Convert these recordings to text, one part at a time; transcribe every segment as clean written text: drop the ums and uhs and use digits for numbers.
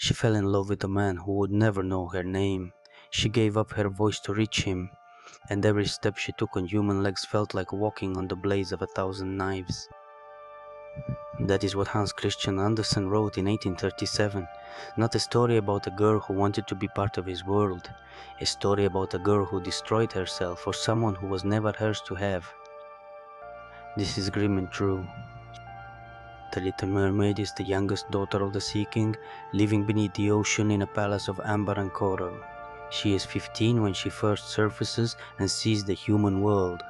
She fell in love with a man who would never know her name. She gave up her voice to reach him, and every step she took on human legs felt like walking on the blades of 1,000 knives. That is what Hans Christian Andersen wrote in 1837, not a story about a girl who wanted to be part of his world, a story about a girl who destroyed herself for someone who was never hers to have. This is grim and true. The Little Mermaid is the youngest daughter of the Sea King, living beneath the ocean in a palace of amber and coral. She is 15 when she first surfaces and sees the human world.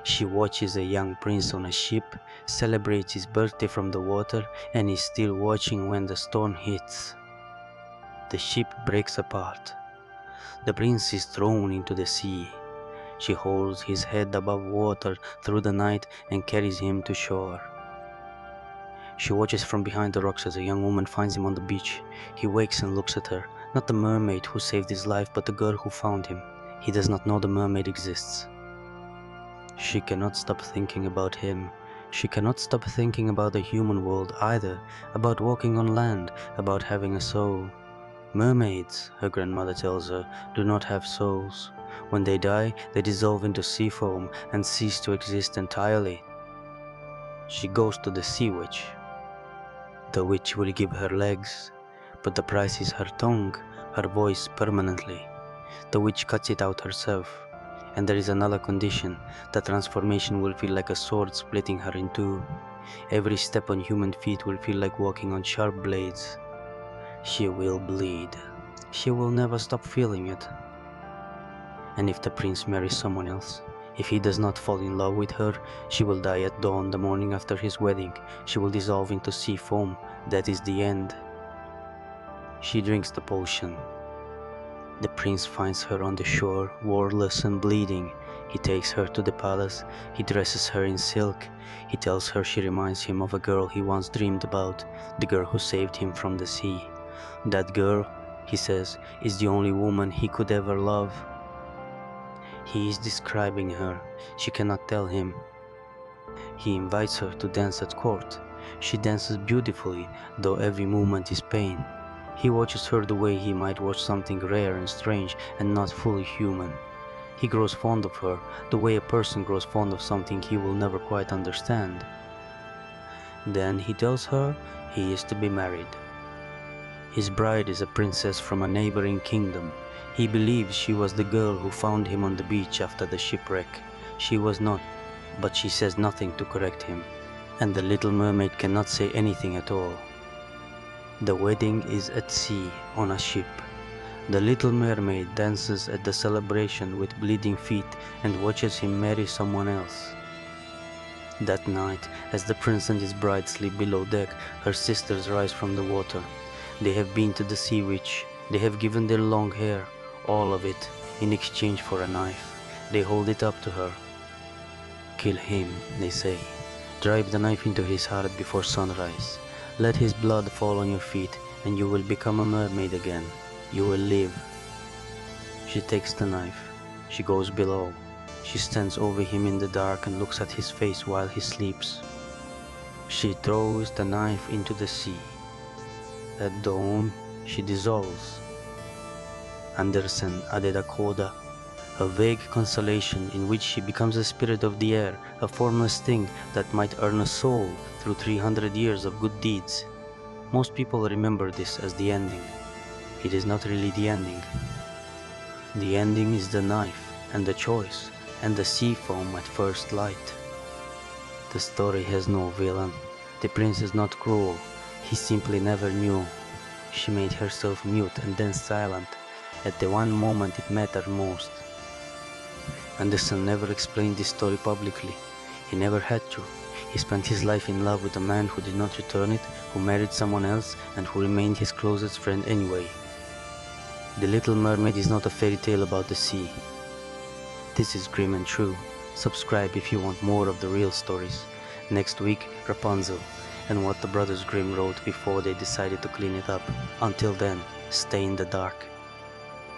She watches a young prince on a ship, celebrates his birthday from the water, and is still watching when the storm hits. The ship breaks apart. The prince is thrown into the sea. She holds his head above water through the night and carries him to shore. She watches from behind the rocks as a young woman finds him on the beach. He wakes and looks at her, not the mermaid who saved his life, but the girl who found him. He does not know the mermaid exists. She cannot stop thinking about him. She cannot stop thinking about the human world either, about walking on land, about having a soul. Mermaids, her grandmother tells her, do not have souls. When they die, they dissolve into sea foam and cease to exist entirely. She goes to the sea witch. The witch will give her legs, but the price is her tongue, her voice permanently. The witch cuts it out herself, and there is another condition. The transformation will feel like a sword splitting her in two. Every step on human feet will feel like walking on sharp blades. She will bleed. She will never stop feeling it. And if the prince marries someone else, if he does not fall in love with her, she will die at dawn the morning after his wedding. She will dissolve into sea foam. That is the end. She drinks the potion. The prince finds her on the shore, wordless and bleeding. He takes her to the palace. He dresses her in silk. He tells her she reminds him of a girl he once dreamed about, the girl who saved him from the sea. That girl, he says, is the only woman he could ever love. He is describing her. She cannot tell him. He invites her to dance at court. She dances beautifully, though every movement is pain. He watches her the way he might watch something rare and strange and not fully human. He grows fond of her, the way a person grows fond of something he will never quite understand. Then he tells her he is to be married. His bride is a princess from a neighboring kingdom. He believes she was the girl who found him on the beach after the shipwreck. She was not, but she says nothing to correct him, and the little mermaid cannot say anything at all. The wedding is at sea, on a ship. The little mermaid dances at the celebration with bleeding feet and watches him marry someone else. That night, as the prince and his bride sleep below deck, her sisters rise from the water. They have been to the sea witch. They have given their long hair, all of it, in exchange for a knife. They hold it up to her. Kill him, they say. Drive the knife into his heart before sunrise. Let his blood fall on your feet, and you will become a mermaid again. You will live. She takes the knife. She goes below. She stands over him in the dark and looks at his face while he sleeps. She throws the knife into the sea. At dawn, she dissolves. Andersen added a coda, a vague consolation in which she becomes a spirit of the air, a formless thing that might earn a soul through 300 years of good deeds. Most people remember this as the ending. It is not really the ending. The ending is the knife and the choice and the sea foam at first light. The story has no villain. The prince is not cruel. He simply never knew. She made herself mute and then silent at the one moment it mattered most. Andersen never explained this story publicly. He never had to. He spent his life in love with a man who did not return it, who married someone else, and who remained his closest friend anyway. The Little Mermaid is not a fairy tale about the sea. This is grim and true. Subscribe if you want more of the real stories. Next week, Rapunzel, and what the brothers Grimm wrote before they decided to clean it up. Until then, stay in the dark.